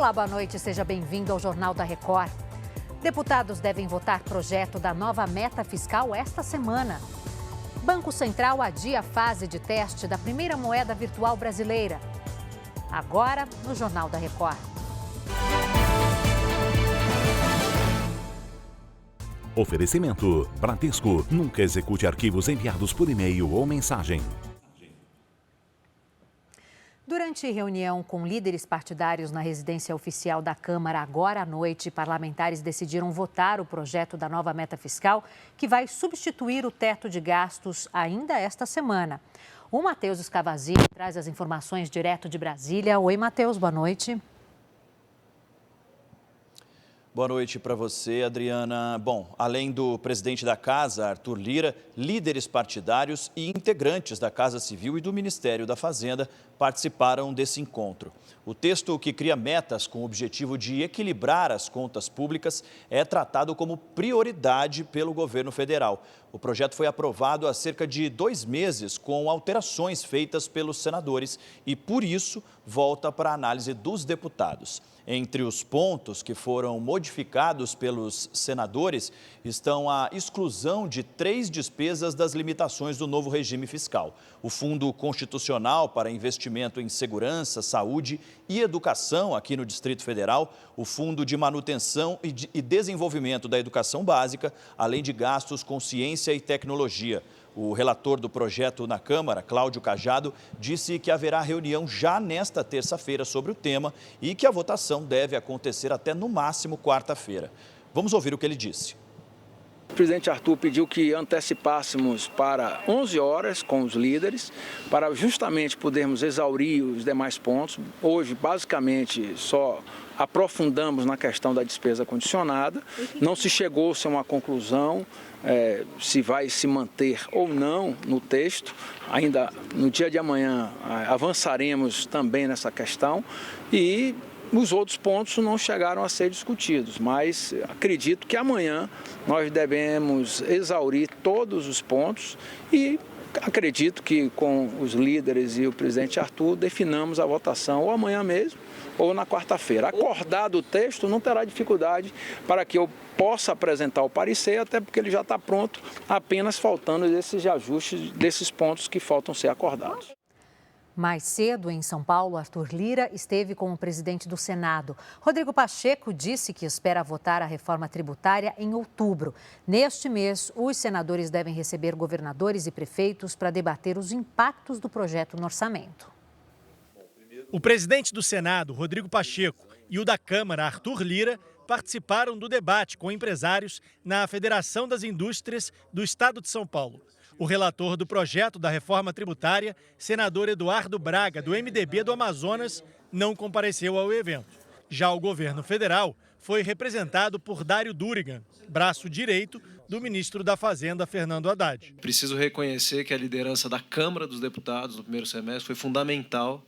Olá, boa noite, seja bem-vindo ao Jornal da Record. Deputados devem votar projeto da nova meta fiscal esta semana. Banco Central adia a fase de teste da primeira moeda virtual brasileira. Agora, no Jornal da Record. Oferecimento: Bradesco. Nunca execute arquivos enviados por e-mail ou mensagem. Durante reunião com líderes partidários na residência oficial da Câmara agora à noite, parlamentares decidiram votar o projeto da nova meta fiscal que vai substituir o teto de gastos ainda esta semana. O Matheus Escavazini traz as informações direto de Brasília. Oi, Matheus, boa noite. Boa noite para você, Adriana. Bom, além do presidente da Casa, Arthur Lira, líderes partidários e integrantes da Casa Civil e do Ministério da Fazenda participaram desse encontro. O texto que cria metas com o objetivo de equilibrar as contas públicas é tratado como prioridade pelo governo federal. O projeto foi aprovado há cerca de 2 meses com alterações feitas pelos senadores e, por isso, volta para a análise dos deputados. Entre os pontos que foram modificados pelos senadores estão a exclusão de 3 despesas das limitações do novo regime fiscal: o Fundo Constitucional para Investimento em Segurança, Saúde e Educação aqui no Distrito Federal, o Fundo de Manutenção e Desenvolvimento da Educação Básica, além de gastos com ciência e tecnologia. O relator do projeto na Câmara, Cláudio Cajado, disse que haverá reunião já nesta terça-feira sobre o tema e que a votação deve acontecer até no máximo quarta-feira. Vamos ouvir o que ele disse. O presidente Arthur pediu que antecipássemos para 11 horas com os líderes, para justamente podermos exaurir os demais pontos. Hoje, basicamente, só aprofundamos na questão da despesa condicionada, não se chegou-se a uma conclusão se vai se manter ou não no texto. Ainda no dia de amanhã avançaremos também nessa questão e os outros pontos não chegaram a ser discutidos, mas acredito que amanhã nós devemos exaurir todos os pontos e acredito que com os líderes e o presidente Arthur definamos a votação ou amanhã mesmo ou na quarta-feira. Acordado o texto, não terá dificuldade para que eu possa apresentar o parecer, até porque ele já está pronto, apenas faltando esses ajustes desses pontos que faltam ser acordados. Mais cedo, em São Paulo, Arthur Lira esteve com o presidente do Senado. Rodrigo Pacheco disse que espera votar a reforma tributária em outubro. Neste mês, os senadores devem receber governadores e prefeitos para debater os impactos do projeto no orçamento. O presidente do Senado, Rodrigo Pacheco, e o da Câmara, Arthur Lira, participaram do debate com empresários na Federação das Indústrias do Estado de São Paulo. O relator do projeto da reforma tributária, senador Eduardo Braga, do MDB do Amazonas, não compareceu ao evento. Já o governo federal foi representado por Dário Durigan, braço direito do ministro da Fazenda, Fernando Haddad. Preciso reconhecer que a liderança da Câmara dos Deputados no primeiro semestre foi fundamental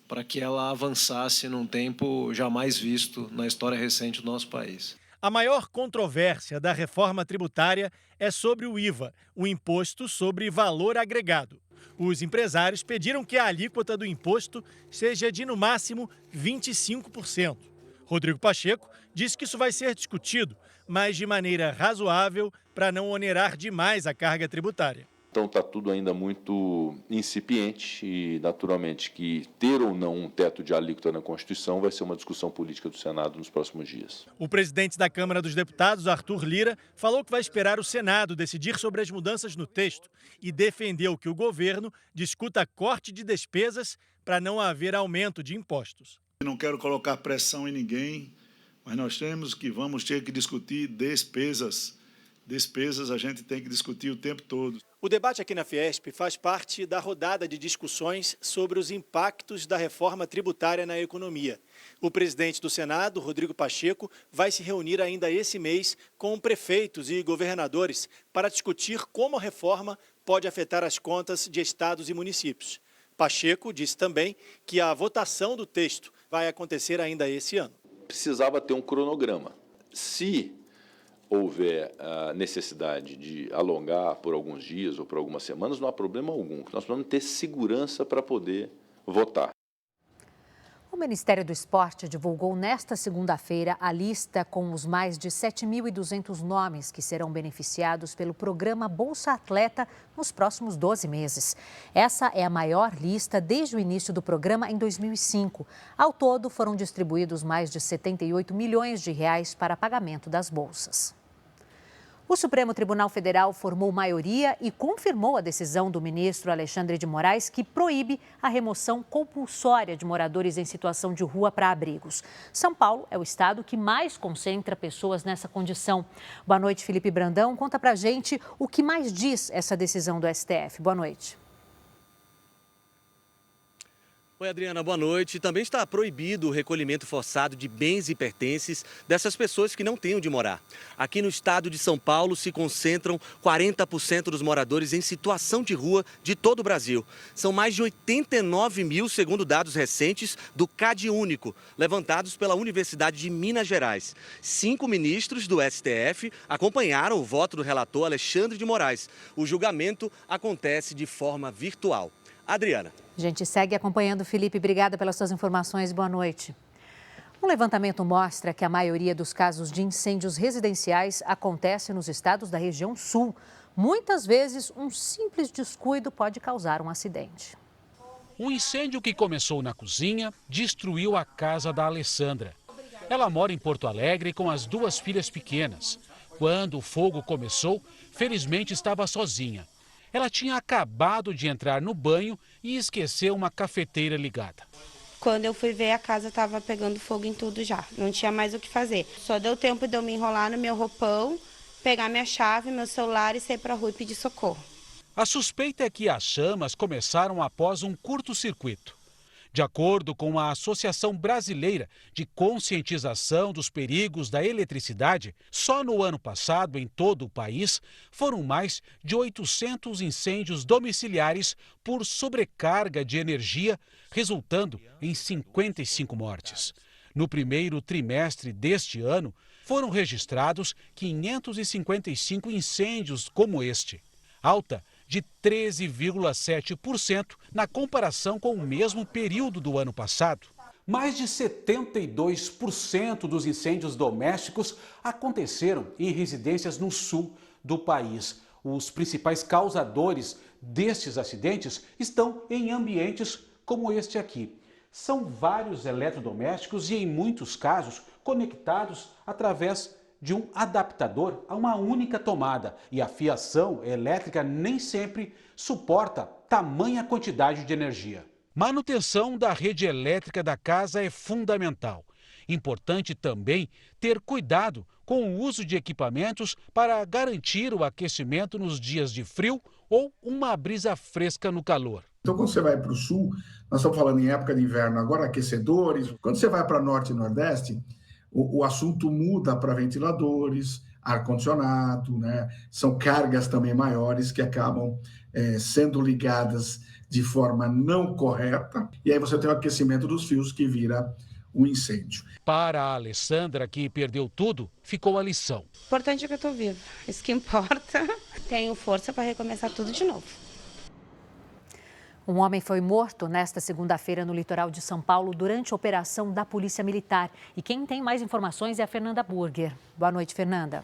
para que ela avançasse num tempo jamais visto na história recente do nosso país. A maior controvérsia da reforma tributária é sobre o IVA, o Imposto sobre Valor Agregado. Os empresários pediram que a alíquota do imposto seja de, no máximo, 25%. Rodrigo Pacheco diz que isso vai ser discutido, mas de maneira razoável para não onerar demais a carga tributária. Então está tudo ainda muito incipiente e, naturalmente, que ter ou não um teto de alíquota na Constituição vai ser uma discussão política do Senado nos próximos dias. O presidente da Câmara dos Deputados, Arthur Lira, falou que vai esperar o Senado decidir sobre as mudanças no texto e defendeu que o governo discuta corte de despesas para não haver aumento de impostos. Não quero colocar pressão em ninguém, mas vamos ter que discutir despesas. Despesas a gente tem que discutir o tempo todo. O debate aqui na Fiesp faz parte da rodada de discussões sobre os impactos da reforma tributária na economia. O presidente do Senado, Rodrigo Pacheco, vai se reunir ainda esse mês com prefeitos e governadores para discutir como a reforma pode afetar as contas de estados e municípios. Pacheco disse também que a votação do texto vai acontecer ainda esse ano. Precisava ter um cronograma. Se houver a necessidade de alongar por alguns dias ou por algumas semanas, não há problema algum. Nós vamos ter segurança para poder votar. O Ministério do Esporte divulgou nesta segunda-feira a lista com os mais de 7.200 nomes que serão beneficiados pelo programa Bolsa Atleta nos próximos 12 meses. Essa é a maior lista desde o início do programa em 2005. Ao todo, foram distribuídos mais de 78 milhões de reais para pagamento das bolsas. O Supremo Tribunal Federal formou maioria e confirmou a decisão do ministro Alexandre de Moraes, que proíbe a remoção compulsória de moradores em situação de rua para abrigos. São Paulo é o estado que mais concentra pessoas nessa condição. Boa noite, Felipe Brandão. Conta pra gente o que mais diz essa decisão do STF. Boa noite. Oi, Adriana, boa noite. Também está proibido o recolhimento forçado de bens e pertences dessas pessoas que não têm onde morar. Aqui no estado de São Paulo se concentram 40% dos moradores em situação de rua de todo o Brasil. São mais de 89 mil, segundo dados recentes do CadÚnico, levantados pela Universidade de Minas Gerais. 5 ministros do STF acompanharam o voto do relator Alexandre de Moraes. O julgamento acontece de forma virtual. Adriana. A gente segue acompanhando, Felipe. Obrigada pelas suas informações. Boa noite. Um levantamento mostra que a maioria dos casos de incêndios residenciais acontece nos estados da região sul. Muitas vezes, um simples descuido pode causar um acidente. Um incêndio que começou na cozinha destruiu a casa da Alessandra. Ela mora em Porto Alegre com as 2 filhas pequenas. Quando o fogo começou, felizmente estava sozinha. Ela tinha acabado de entrar no banho e esqueceu uma cafeteira ligada. Quando eu fui ver, a casa estava pegando fogo em tudo já. Não tinha mais o que fazer. Só deu tempo de eu me enrolar no meu roupão, pegar minha chave, meu celular e sair para a rua e pedir socorro. A suspeita é que as chamas começaram após um curto-circuito. De acordo com a Associação Brasileira de Conscientização dos Perigos da Eletricidade, só no ano passado, em todo o país, foram mais de 800 incêndios domiciliares por sobrecarga de energia, resultando em 55 mortes. No primeiro trimestre deste ano, foram registrados 555 incêndios como este, alta de 13,7% na comparação com o mesmo período do ano passado. Mais de 72% dos incêndios domésticos aconteceram em residências no sul do país. Os principais causadores destes acidentes estão em ambientes como este aqui. São vários eletrodomésticos e, em muitos casos, conectados através de um adaptador a uma única tomada, e a fiação elétrica nem sempre suporta tamanha quantidade de energia. Manutenção da rede elétrica da casa é fundamental. Importante também ter cuidado com o uso de equipamentos para garantir o aquecimento nos dias de frio ou uma brisa fresca no calor. Então, quando você vai para o sul, nós estamos falando em época de inverno, agora aquecedores. Quando você vai para norte e nordeste, o assunto muda para ventiladores, ar-condicionado, né? São cargas também maiores que acabam sendo ligadas de forma não correta, e aí você tem o aquecimento dos fios que vira um incêndio. Para a Alessandra, que perdeu tudo, ficou a lição. O importante é que eu estou viva, isso que importa. Tenho força para recomeçar tudo de novo. Um homem foi morto nesta segunda-feira no litoral de São Paulo durante a operação da Polícia Militar. E quem tem mais informações é a Fernanda Burger. Boa noite, Fernanda.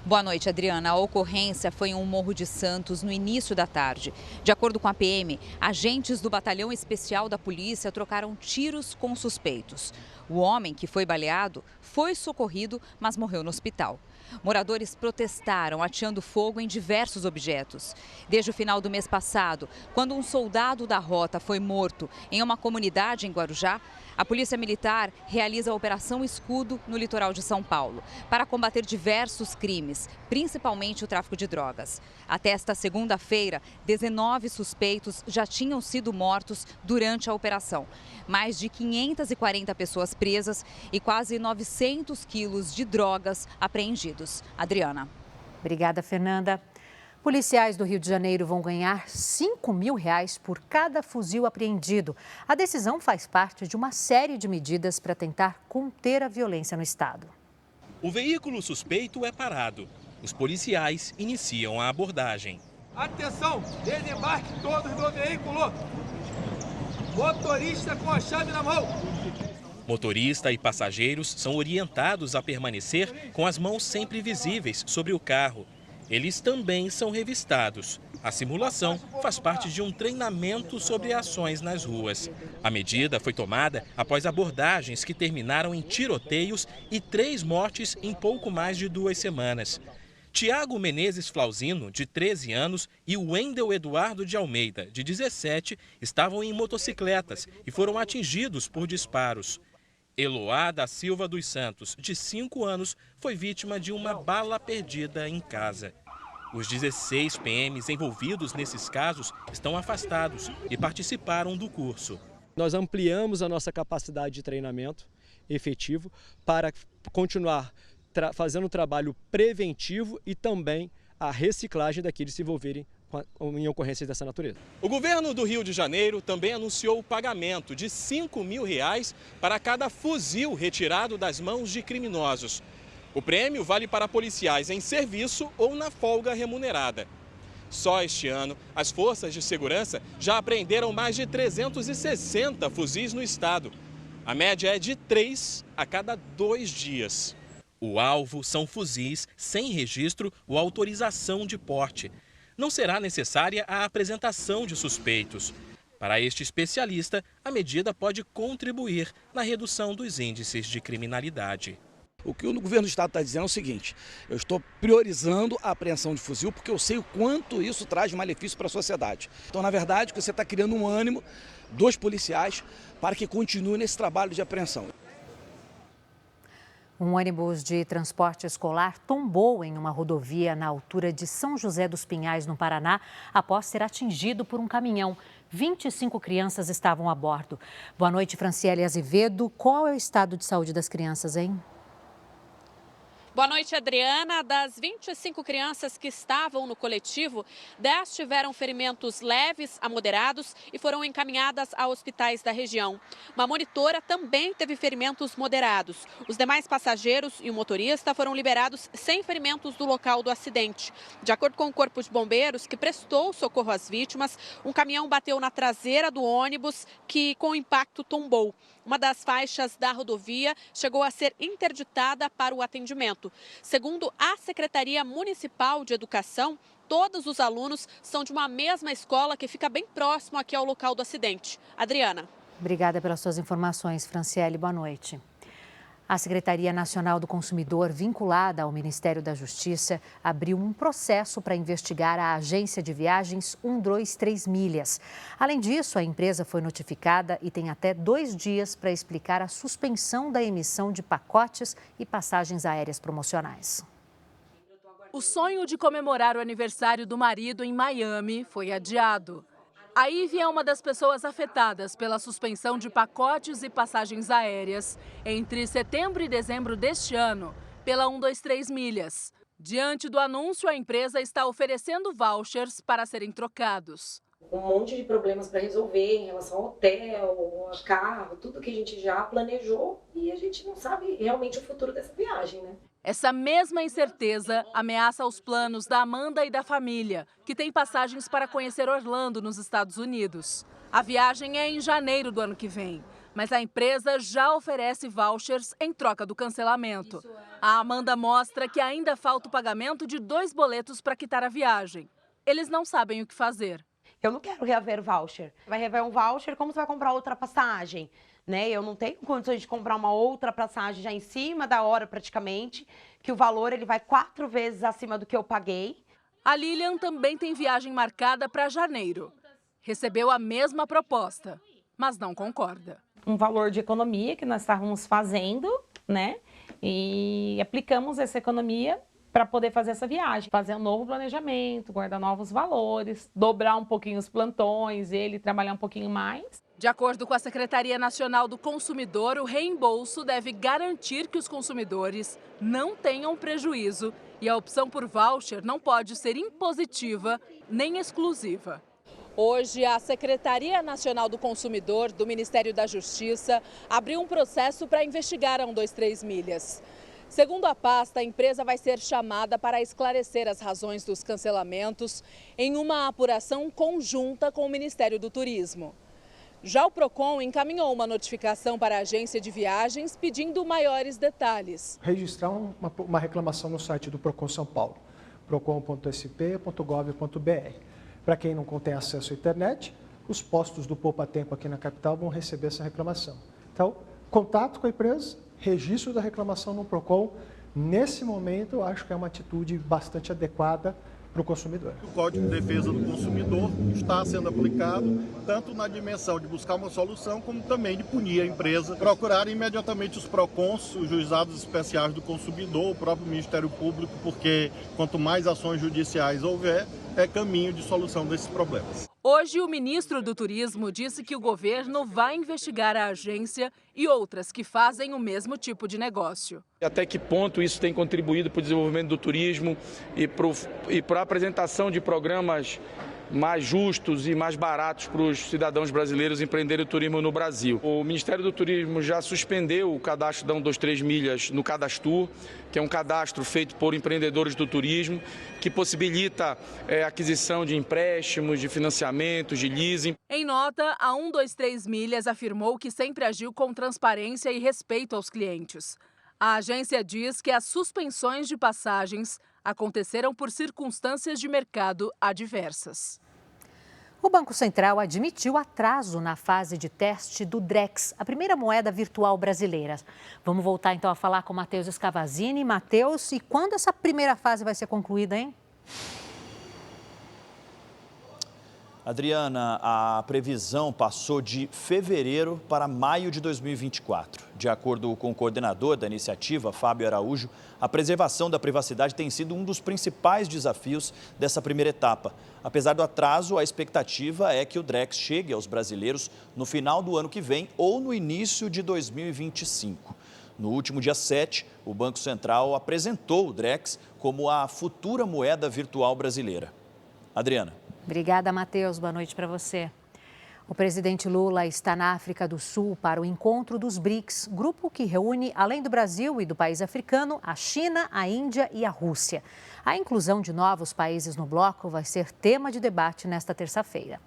Boa noite, Adriana. A ocorrência foi em um Morro de Santos no início da tarde. De acordo com a PM, agentes do Batalhão Especial da Polícia trocaram tiros com suspeitos. O homem, que foi baleado, foi socorrido, mas morreu no hospital. Moradores protestaram, ateando fogo em diversos objetos. Desde o final do mês passado, quando um soldado da Rota foi morto em uma comunidade em Guarujá, a Polícia Militar realiza a Operação Escudo no litoral de São Paulo, para combater diversos crimes, principalmente o tráfico de drogas. Até esta segunda-feira, 19 suspeitos já tinham sido mortos durante a operação. Mais de 540 pessoas presas e quase 900 quilos de drogas apreendidos. Adriana. Obrigada, Fernanda. Policiais do Rio de Janeiro vão ganhar R$5 mil por cada fuzil apreendido. A decisão faz parte de uma série de medidas para tentar conter a violência no estado. O veículo suspeito é parado. Os policiais iniciam a abordagem. Atenção, desembarque todos do veículo. Motorista com a chave na mão. Motorista e passageiros são orientados a permanecer com as mãos sempre visíveis sobre o carro. Eles também são revistados. A simulação faz parte de um treinamento sobre ações nas ruas. A medida foi tomada após abordagens que terminaram em tiroteios e 3 mortes em pouco mais de 2 semanas. Tiago Menezes Flauzino, de 13 anos, e o Wendel Eduardo de Almeida, de 17, estavam em motocicletas e foram atingidos por disparos. Eloá da Silva dos Santos, de 5 anos, foi vítima de uma bala perdida em casa. Os 16 PMs envolvidos nesses casos estão afastados e participaram do curso. Nós ampliamos a nossa capacidade de treinamento efetivo para continuar fazendo um trabalho preventivo e também a reciclagem daqueles que se envolverem em ocorrências dessa natureza. O governo do Rio de Janeiro também anunciou o pagamento de R$ 5.000 para cada fuzil retirado das mãos de criminosos. O prêmio vale para policiais em serviço ou na folga remunerada. Só este ano, as forças de segurança já apreenderam mais de 360 fuzis no estado. A média é de 3 a cada 2 dias. O alvo são fuzis sem registro ou autorização de porte. Não será necessária a apresentação de suspeitos. Para este especialista, a medida pode contribuir na redução dos índices de criminalidade. O que o governo do estado está dizendo é o seguinte: eu estou priorizando a apreensão de fuzil porque eu sei o quanto isso traz de malefício para a sociedade. Então, na verdade, você está criando um ânimo dos policiais para que continuem nesse trabalho de apreensão. Um ônibus de transporte escolar tombou em uma rodovia na altura de São José dos Pinhais, no Paraná, após ser atingido por um caminhão. 25 crianças estavam a bordo. Boa noite, Franciele Azevedo. Qual é o estado de saúde das crianças, hein? Boa noite, Adriana. Das 25 crianças que estavam no coletivo, 10 tiveram ferimentos leves a moderados e foram encaminhadas a hospitais da região. Uma monitora também teve ferimentos moderados. Os demais passageiros e o motorista foram liberados sem ferimentos do local do acidente. De acordo com o Corpo de Bombeiros, que prestou socorro às vítimas, um caminhão bateu na traseira do ônibus que, com o impacto, tombou. Uma das faixas da rodovia chegou a ser interditada para o atendimento. Segundo a Secretaria Municipal de Educação, todos os alunos são de uma mesma escola que fica bem próximo aqui ao local do acidente. Adriana. Obrigada pelas suas informações, Franciele. Boa noite. A Secretaria Nacional do Consumidor, vinculada ao Ministério da Justiça, abriu um processo para investigar a agência de viagens 123 Milhas. Além disso, a empresa foi notificada e tem até 2 dias para explicar a suspensão da emissão de pacotes e passagens aéreas promocionais. O sonho de comemorar o aniversário do marido em Miami foi adiado. A Ivy é uma das pessoas afetadas pela suspensão de pacotes e passagens aéreas entre setembro e dezembro deste ano pela 123 Milhas. Diante do anúncio, a empresa está oferecendo vouchers para serem trocados. Um monte de problemas para resolver em relação ao hotel, ao carro, tudo que a gente já planejou e a gente não sabe realmente o futuro dessa viagem, né? Essa mesma incerteza ameaça os planos da Amanda e da família, que tem passagens para conhecer Orlando, nos Estados Unidos. A viagem é em janeiro do ano que vem, mas a empresa já oferece vouchers em troca do cancelamento. A Amanda mostra que ainda falta o pagamento de 2 boletos para quitar a viagem. Eles não sabem o que fazer. Eu não quero reaver o voucher. Vai reaver um voucher, como você vai comprar outra passagem? Né? Eu não tenho condições de comprar uma outra passagem já em cima da hora praticamente, que o valor ele vai 4 vezes acima do que eu paguei. A Lilian também tem viagem marcada para janeiro. Recebeu a mesma proposta, mas não concorda. Um valor de economia que nós estávamos fazendo, né? E aplicamos essa economia para poder fazer essa viagem, fazer um novo planejamento, guardar novos valores, dobrar um pouquinho os plantões, ele trabalhar um pouquinho mais. De acordo com a Secretaria Nacional do Consumidor, o reembolso deve garantir que os consumidores não tenham prejuízo e a opção por voucher não pode ser impositiva nem exclusiva. Hoje, a Secretaria Nacional do Consumidor do Ministério da Justiça abriu um processo para investigar a 123 Milhas. Segundo a pasta, a empresa vai ser chamada para esclarecer as razões dos cancelamentos em uma apuração conjunta com o Ministério do Turismo. Já o Procon encaminhou uma notificação para a agência de viagens pedindo maiores detalhes. Registrar uma reclamação no site do Procon São Paulo, procon.sp.gov.br. Para quem não tem acesso à internet, os postos do Poupa Tempo aqui na capital vão receber essa reclamação. Então, contato com a empresa, registro da reclamação no Procon. Nesse momento, eu acho que é uma atitude bastante adequada para o consumidor. O Código de Defesa do Consumidor está sendo aplicado tanto na dimensão de buscar uma solução, como também de punir a empresa, procurar imediatamente os PROCONs, os juizados especiais do consumidor, o próprio Ministério Público, porque quanto mais ações judiciais houver, é caminho de solução desses problemas. Hoje, o ministro do Turismo disse que o governo vai investigar a agência e outras que fazem o mesmo tipo de negócio. Até que ponto isso tem contribuído para o desenvolvimento do turismo e para a apresentação de programas mais justos e mais baratos para os cidadãos brasileiros empreenderem o turismo no Brasil. O Ministério do Turismo já suspendeu o cadastro da 123 Milhas no Cadastur, que é um cadastro feito por empreendedores do turismo, que possibilita a aquisição de empréstimos, de financiamentos, de leasing. Em nota, a 123 Milhas afirmou que sempre agiu com transparência e respeito aos clientes. A agência diz que as suspensões de passagens aconteceram por circunstâncias de mercado adversas. O Banco Central admitiu atraso na fase de teste do Drex, a primeira moeda virtual brasileira. Vamos voltar então a falar com Matheus Escavazini. Matheus, e quando essa primeira fase vai ser concluída, hein? Adriana, a previsão passou de fevereiro para maio de 2024. De acordo com o coordenador da iniciativa, Fábio Araújo, a preservação da privacidade tem sido um dos principais desafios dessa primeira etapa. Apesar do atraso, a expectativa é que o Drex chegue aos brasileiros no final do ano que vem ou no início de 2025. No último dia 7, o Banco Central apresentou o Drex como a futura moeda virtual brasileira. Adriana. Obrigada, Matheus. Boa noite para você. O presidente Lula está na África do Sul para o encontro dos BRICS, grupo que reúne, além do Brasil e do país africano, a China, a Índia e a Rússia. A inclusão de novos países no bloco vai ser tema de debate nesta terça-feira.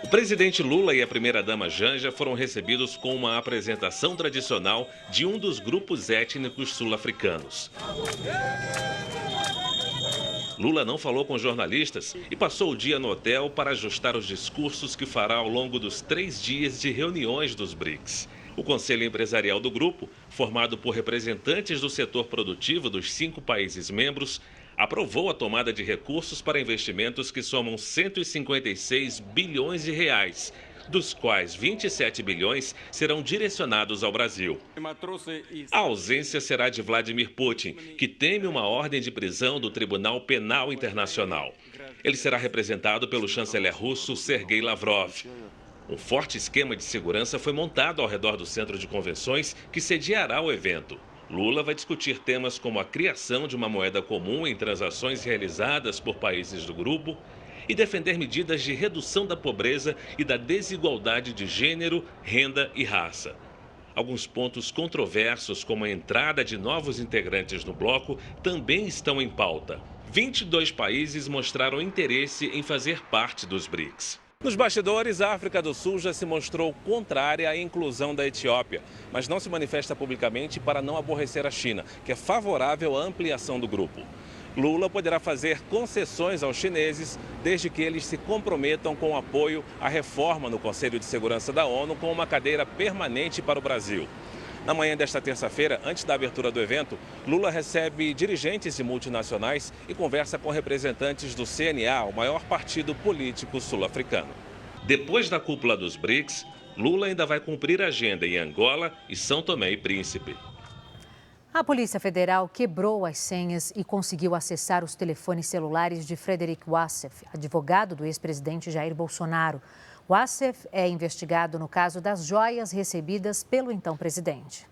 O presidente Lula e a primeira-dama Janja foram recebidos com uma apresentação tradicional de um dos grupos étnicos sul-africanos. Lula não falou com jornalistas e passou o dia no hotel para ajustar os discursos que fará ao longo dos 3 dias de reuniões dos BRICS. O Conselho Empresarial do grupo, formado por representantes do setor produtivo dos 5 países membros, aprovou a tomada de recursos para investimentos que somam 156 bilhões de reais, dos quais 27 bilhões serão direcionados ao Brasil. A ausência será de Vladimir Putin, que teme uma ordem de prisão do Tribunal Penal Internacional. Ele será representado pelo chanceler russo Sergei Lavrov. Um forte esquema de segurança foi montado ao redor do centro de convenções que sediará o evento. Lula vai discutir temas como a criação de uma moeda comum em transações realizadas por países do grupo e defender medidas de redução da pobreza e da desigualdade de gênero, renda e raça. Alguns pontos controversos, como a entrada de novos integrantes no bloco, também estão em pauta. 22 países mostraram interesse em fazer parte dos BRICS. Nos bastidores, a África do Sul já se mostrou contrária à inclusão da Etiópia, mas não se manifesta publicamente para não aborrecer a China, que é favorável à ampliação do grupo. Lula poderá fazer concessões aos chineses desde que eles se comprometam com o apoio à reforma no Conselho de Segurança da ONU com uma cadeira permanente para o Brasil. Na manhã desta terça-feira, antes da abertura do evento, Lula recebe dirigentes de multinacionais e conversa com representantes do CNA, o maior partido político sul-africano. Depois da cúpula dos BRICS, Lula ainda vai cumprir a agenda em Angola e São Tomé e Príncipe. A Polícia Federal quebrou as senhas e conseguiu acessar os telefones celulares de Frederic Wassef, advogado do ex-presidente Jair Bolsonaro. Wassef é investigado no caso das joias recebidas pelo então presidente.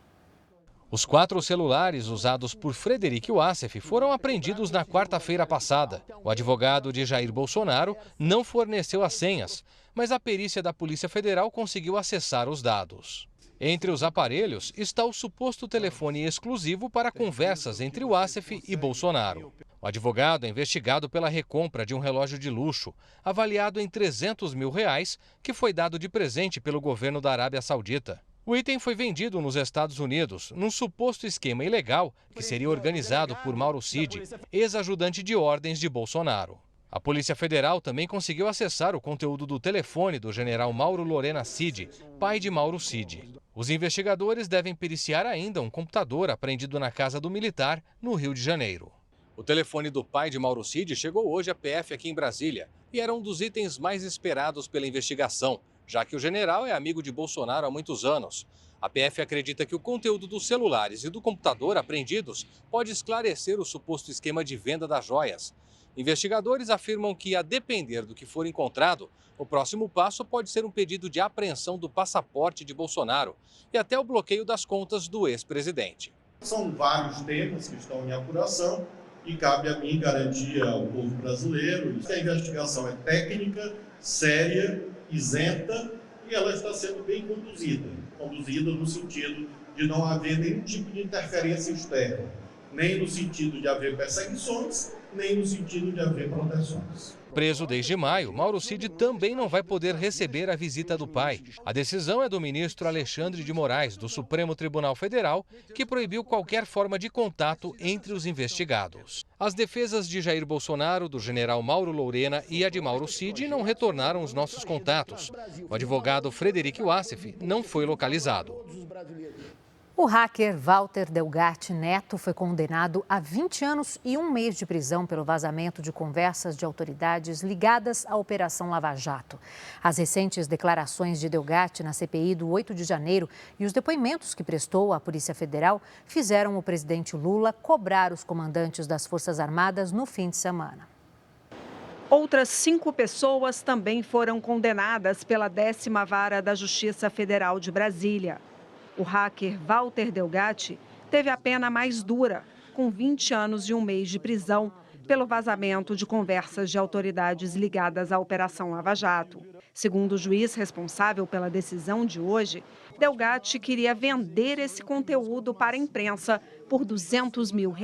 Os 4 celulares usados por Frederic Wassef foram apreendidos na quarta-feira passada. O advogado de Jair Bolsonaro não forneceu as senhas, mas a perícia da Polícia Federal conseguiu acessar os dados. Entre os aparelhos está o suposto telefone exclusivo para conversas entre o Assef e Bolsonaro. O advogado é investigado pela recompra de um relógio de luxo, avaliado em R$300 mil, que foi dado de presente pelo governo da Arábia Saudita. O item foi vendido nos Estados Unidos num suposto esquema ilegal que seria organizado por Mauro Cid, ex-ajudante de ordens de Bolsonaro. A Polícia Federal também conseguiu acessar o conteúdo do telefone do general Mauro Lorena Cid, pai de Mauro Cid. Os investigadores devem periciar ainda um computador apreendido na casa do militar, no Rio de Janeiro. O telefone do pai de Mauro Cid chegou hoje à PF aqui em Brasília e era um dos itens mais esperados pela investigação, já que o general é amigo de Bolsonaro há muitos anos. A PF acredita que o conteúdo dos celulares e do computador apreendidos pode esclarecer o suposto esquema de venda das joias. Investigadores afirmam que, a depender do que for encontrado, o próximo passo pode ser um pedido de apreensão do passaporte de Bolsonaro e até o bloqueio das contas do ex-presidente. São vários temas que estão em apuração e cabe a mim garantir ao povo brasileiro que a investigação é técnica, séria, isenta e ela está sendo bem conduzida no sentido de não haver nenhum tipo de interferência externa, nem no sentido de haver perseguições, nem no sentido de haver proteções. Preso desde maio, Mauro Cid também não vai poder receber a visita do pai. A decisão é do ministro Alexandre de Moraes, do Supremo Tribunal Federal, que proibiu qualquer forma de contato entre os investigados. As defesas de Jair Bolsonaro, do general Mauro Lorena e a de Mauro Cid não retornaram os nossos contatos. O advogado Frederic Wassef não foi localizado. O hacker Walter Delgatti Neto foi condenado a 20 anos e 1 mês de prisão pelo vazamento de conversas de autoridades ligadas à Operação Lava Jato. As recentes declarações de Delgatti na CPI do 8 de janeiro e os depoimentos que prestou à Polícia Federal fizeram o presidente Lula cobrar os comandantes das Forças Armadas no fim de semana. Outras 5 pessoas também foram condenadas pela 10ª Vara da Justiça Federal de Brasília. O hacker Walter Delgatti teve a pena mais dura, com 20 anos e 1 mês de prisão, pelo vazamento de conversas de autoridades ligadas à Operação Lava Jato. Segundo o juiz responsável pela decisão de hoje, Delgatti queria vender esse conteúdo para a imprensa por R$200 mil.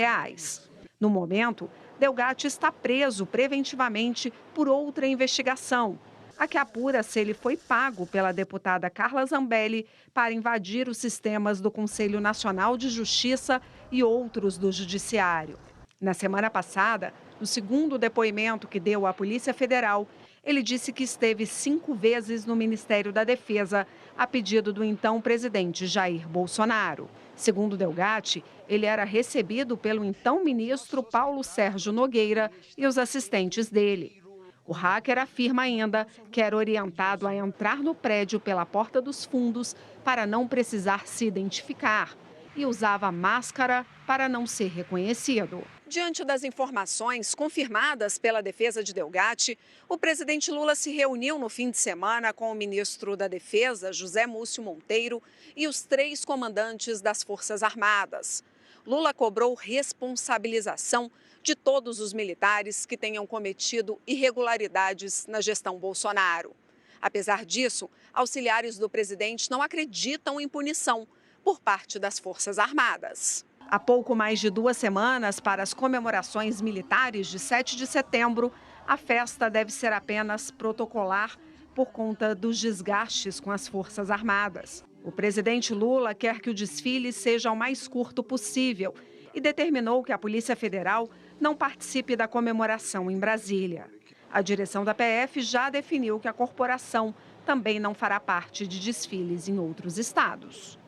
No momento, Delgatti está preso preventivamente por outra investigação, a que apura se ele foi pago pela deputada Carla Zambelli para invadir os sistemas do Conselho Nacional de Justiça e outros do Judiciário. Na semana passada, no segundo depoimento que deu à Polícia Federal, ele disse que esteve 5 vezes no Ministério da Defesa, a pedido do então presidente Jair Bolsonaro. Segundo Delgatti, ele era recebido pelo então ministro Paulo Sérgio Nogueira e os assistentes dele. O hacker afirma ainda que era orientado a entrar no prédio pela porta dos fundos para não precisar se identificar e usava máscara para não ser reconhecido. Diante das informações confirmadas pela defesa de Delgatti, o presidente Lula se reuniu no fim de semana com o ministro da Defesa, José Múcio Monteiro, e os 3 comandantes das Forças Armadas. Lula cobrou responsabilização de todos os militares que tenham cometido irregularidades na gestão Bolsonaro. Apesar disso, auxiliares do presidente não acreditam em punição por parte das Forças Armadas. Há pouco mais de 2 semanas para as comemorações militares de 7 de setembro, a festa deve ser apenas protocolar por conta dos desgastes com as Forças Armadas. O presidente Lula quer que o desfile seja o mais curto possível e determinou que a Polícia Federal não participe da comemoração em Brasília. A direção da PF já definiu que a corporação também não fará parte de desfiles em outros estados.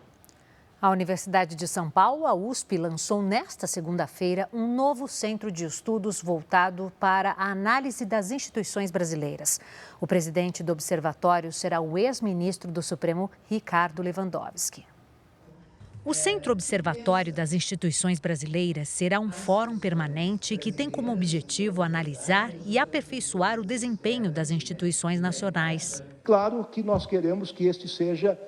A Universidade de São Paulo, a USP, lançou nesta segunda-feira um novo centro de estudos voltado para a análise das instituições brasileiras. O presidente do observatório será o ex-ministro do Supremo, Ricardo Lewandowski. O Centro Observatório das Instituições Brasileiras será um fórum permanente que tem como objetivo analisar e aperfeiçoar o desempenho das instituições nacionais. Claro que nós queremos que este seja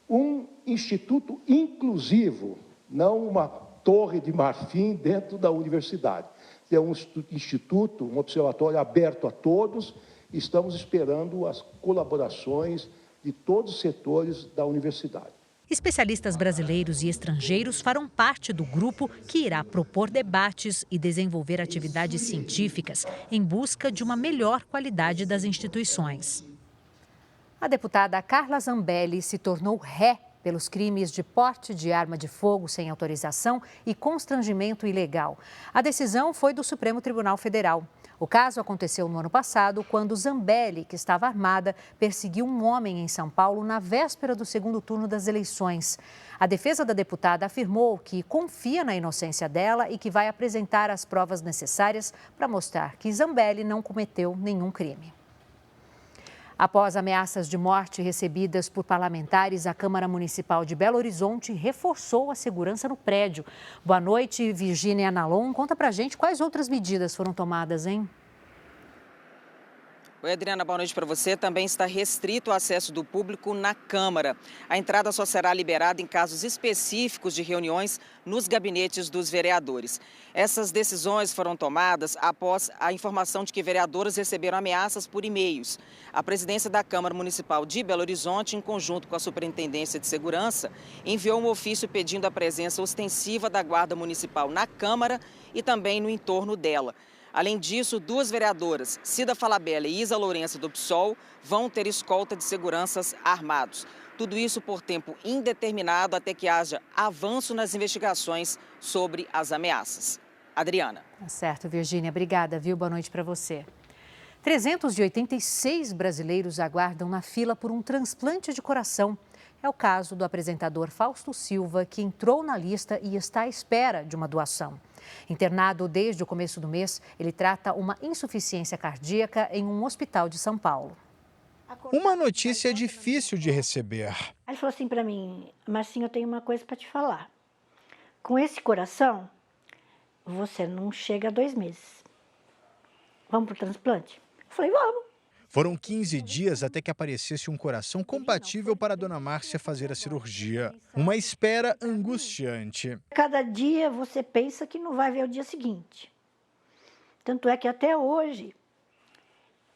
um instituto inclusivo, não uma torre de marfim dentro da universidade. É um instituto, um observatório aberto a todos. Estamos esperando as colaborações de todos os setores da universidade. Especialistas brasileiros e estrangeiros farão parte do grupo que irá propor debates e desenvolver atividades científicas em busca de uma melhor qualidade das instituições. A deputada Carla Zambelli se tornou ré pelos crimes de porte de arma de fogo sem autorização e constrangimento ilegal. A decisão foi do Supremo Tribunal Federal. O caso aconteceu no ano passado, quando Zambelli, que estava armada, perseguiu um homem em São Paulo na véspera do segundo turno das eleições. A defesa da deputada afirmou que confia na inocência dela e que vai apresentar as provas necessárias para mostrar que Zambelli não cometeu nenhum crime. Após ameaças de morte recebidas por parlamentares, a Câmara Municipal de Belo Horizonte reforçou a segurança no prédio. Boa noite, Virgínia Nalon. Conta pra gente quais outras medidas foram tomadas, hein? Oi, Adriana, boa noite para você. Também está restrito o acesso do público na Câmara. A entrada só será liberada em casos específicos de reuniões nos gabinetes dos vereadores. Essas decisões foram tomadas após a informação de que vereadores receberam ameaças por e-mails. A presidência da Câmara Municipal de Belo Horizonte, em conjunto com a Superintendência de Segurança, enviou um ofício pedindo a presença ostensiva da Guarda Municipal na Câmara e também no entorno dela. Além disso, 2 vereadoras, Cida Falabella e Isa Lourenço do PSOL, vão ter escolta de seguranças armados. Tudo isso por tempo indeterminado até que haja avanço nas investigações sobre as ameaças. Adriana. Tá certo, Virgínia. Obrigada, viu? Boa noite para você. 386 brasileiros aguardam na fila por um transplante de coração. É o caso do apresentador Fausto Silva, que entrou na lista e está à espera de uma doação. Internado desde o começo do mês, ele trata uma insuficiência cardíaca em um hospital de São Paulo. Uma notícia difícil de receber. Ele falou assim para mim: Marcinho, eu tenho uma coisa para te falar. Com esse coração, você não chega a 2 meses. Vamos para o transplante? Eu falei, vamos. Foram 15 dias até que aparecesse um coração compatível para a dona Márcia fazer a cirurgia. Uma espera angustiante. Cada dia você pensa que não vai ver o dia seguinte. Tanto é que até hoje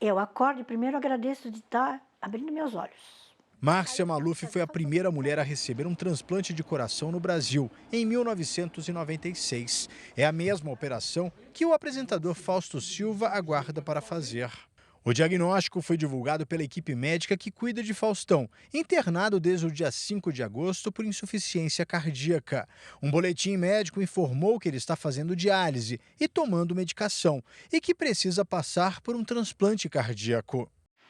eu acordo e primeiro agradeço de estar abrindo meus olhos. Márcia Maluf foi a primeira mulher a receber um transplante de coração no Brasil, em 1996. É a mesma operação que o apresentador Fausto Silva aguarda para fazer. O diagnóstico foi divulgado pela equipe médica que cuida de Faustão, internado desde o dia 5 de agosto por insuficiência cardíaca. Um boletim médico informou que ele está fazendo diálise e tomando medicação e que precisa passar por um transplante cardíaco.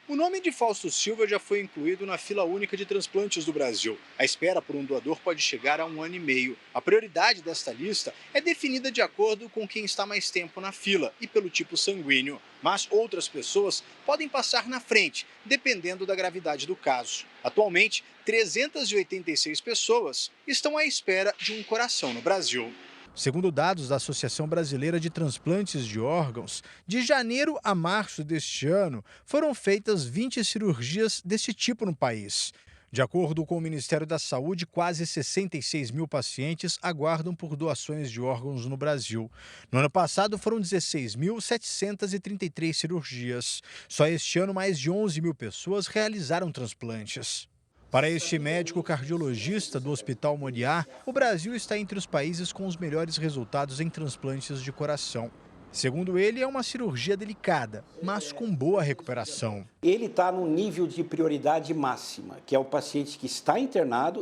O nome de Fausto Silva já foi incluído na fila única de transplantes do Brasil. A espera por um doador pode chegar a 1 ano e meio. A prioridade desta lista é definida de acordo com quem está mais tempo na fila e pelo tipo sanguíneo. Mas outras pessoas podem passar na frente, dependendo da gravidade do caso. Atualmente, 386 pessoas estão à espera de um coração no Brasil. Segundo dados da Associação Brasileira de Transplantes de Órgãos, de janeiro a março deste ano, foram feitas 20 cirurgias desse tipo no país. De acordo com o Ministério da Saúde, quase 66 mil pacientes aguardam por doações de órgãos no Brasil. No ano passado, foram 16.733 cirurgias. Só este ano, mais de 11 mil pessoas realizaram transplantes. Para este médico cardiologista do Hospital Moriá, o Brasil está entre os países com os melhores resultados em transplantes de coração. Segundo ele, é uma cirurgia delicada, mas com boa recuperação. Ele está no nível de prioridade máxima, que é o paciente que está internado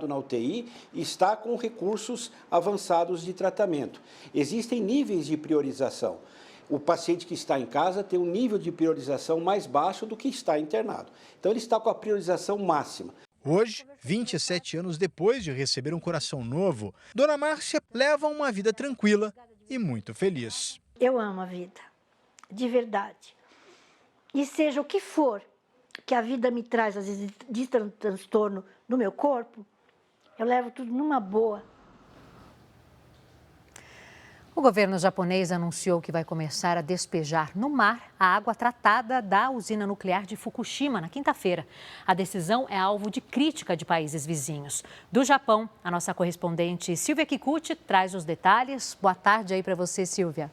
na UTI e está com recursos avançados de tratamento. Existem níveis de priorização. O paciente que está em casa tem um nível de priorização mais baixo do que está internado. Então, ele está com a priorização máxima. Hoje, 27 anos depois de receber um coração novo, Dona Márcia leva uma vida tranquila e muito feliz. Eu amo a vida, de verdade. E seja o que for que a vida me traz, às vezes, de transtorno no meu corpo, eu levo tudo numa boa. O governo japonês anunciou que vai começar a despejar no mar a água tratada da usina nuclear de Fukushima na quinta-feira. A decisão é alvo de crítica de países vizinhos. Do Japão, a nossa correspondente Silvia Kikuchi traz os detalhes. Boa tarde aí para você, Silvia.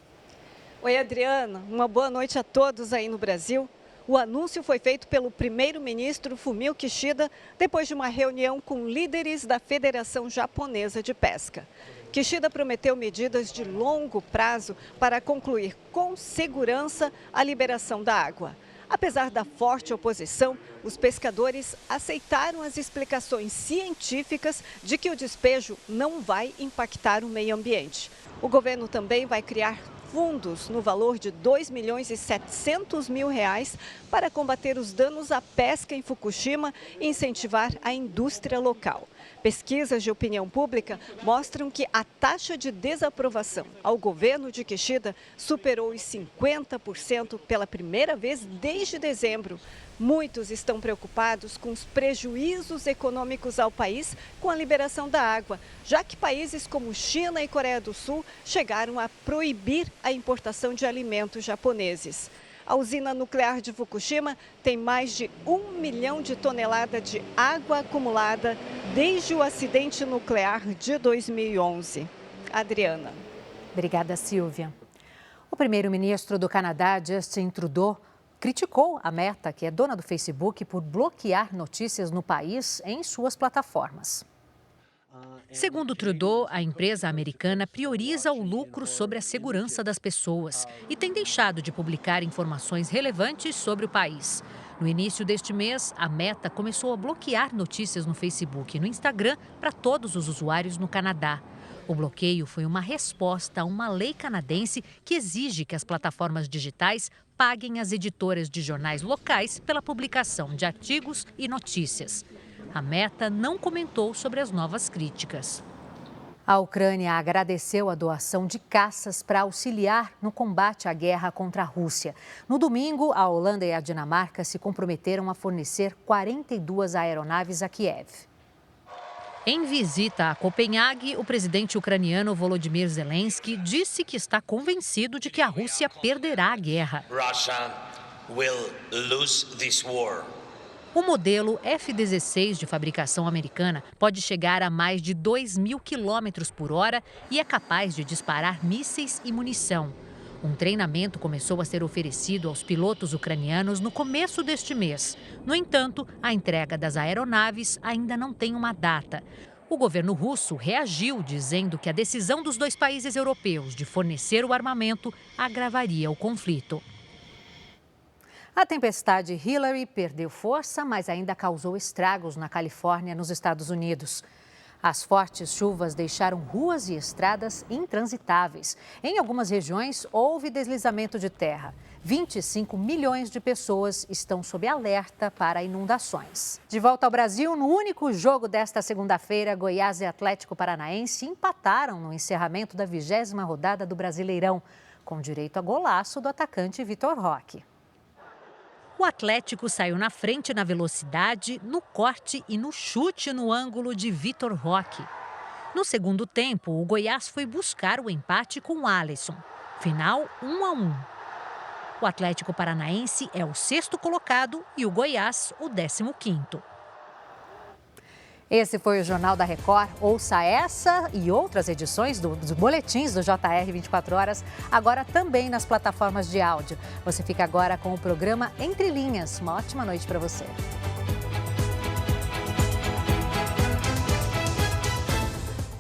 Oi, Adriana. Uma boa noite a todos aí no Brasil. O anúncio foi feito pelo primeiro-ministro Fumio Kishida depois de uma reunião com líderes da Federação Japonesa de Pesca. Kishida prometeu medidas de longo prazo para concluir com segurança a liberação da água. Apesar da forte oposição, os pescadores aceitaram as explicações científicas de que o despejo não vai impactar o meio ambiente. O governo também vai criar fundos no valor de R$ 2.700.000 para combater os danos à pesca em Fukushima e incentivar a indústria local. Pesquisas de opinião pública mostram que a taxa de desaprovação ao governo de Kishida superou os 50% pela primeira vez desde dezembro. Muitos estão preocupados com os prejuízos econômicos ao país com a liberação da água, já que países como China e Coreia do Sul chegaram a proibir a importação de alimentos japoneses. A usina nuclear de Fukushima tem mais de 1 milhão de toneladas de água acumulada desde o acidente nuclear de 2011. Adriana. Obrigada, Silvia. O primeiro-ministro do Canadá, Justin Trudeau, criticou a Meta, que é dona do Facebook, por bloquear notícias no país em suas plataformas. Segundo Trudeau, a empresa americana prioriza o lucro sobre a segurança das pessoas e tem deixado de publicar informações relevantes sobre o país. No início deste mês, a Meta começou a bloquear notícias no Facebook e no Instagram para todos os usuários no Canadá. O bloqueio foi uma resposta a uma lei canadense que exige que as plataformas digitais paguem as editoras de jornais locais pela publicação de artigos e notícias. A Meta não comentou sobre as novas críticas. A Ucrânia agradeceu a doação de caças para auxiliar no combate à guerra contra a Rússia. No domingo, a Holanda e a Dinamarca se comprometeram a fornecer 42 aeronaves a Kiev. Em visita a Copenhague, o presidente ucraniano Volodymyr Zelensky disse que está convencido de que a Rússia perderá a guerra. Russia will lose this war. O modelo F-16 de fabricação americana pode chegar a mais de 2.000 quilômetros por hora e é capaz de disparar mísseis e munição. Um treinamento começou a ser oferecido aos pilotos ucranianos no começo deste mês. No entanto, a entrega das aeronaves ainda não tem uma data. O governo russo reagiu, dizendo que a decisão dos dois países europeus de fornecer o armamento agravaria o conflito. A tempestade Hillary perdeu força, mas ainda causou estragos na Califórnia, nos Estados Unidos. As fortes chuvas deixaram ruas e estradas intransitáveis. Em algumas regiões, houve deslizamento de terra. 25 milhões de pessoas estão sob alerta para inundações. De volta ao Brasil, no único jogo desta segunda-feira, Goiás e Atlético Paranaense empataram no encerramento da 20ª rodada do Brasileirão, com direito a golaço do atacante Vitor Roque. O Atlético saiu na frente na velocidade, no corte e no chute no ângulo de Vitor Roque. No segundo tempo, o Goiás foi buscar o empate com o Alisson. Final 1-1. O Atlético Paranaense é o 6º colocado e o Goiás o 15º. Esse foi o Jornal da Record. Ouça essa e outras edições dos boletins do JR 24 Horas, agora também nas plataformas de áudio. Você fica agora com o programa Entre Linhas. Uma ótima noite para você.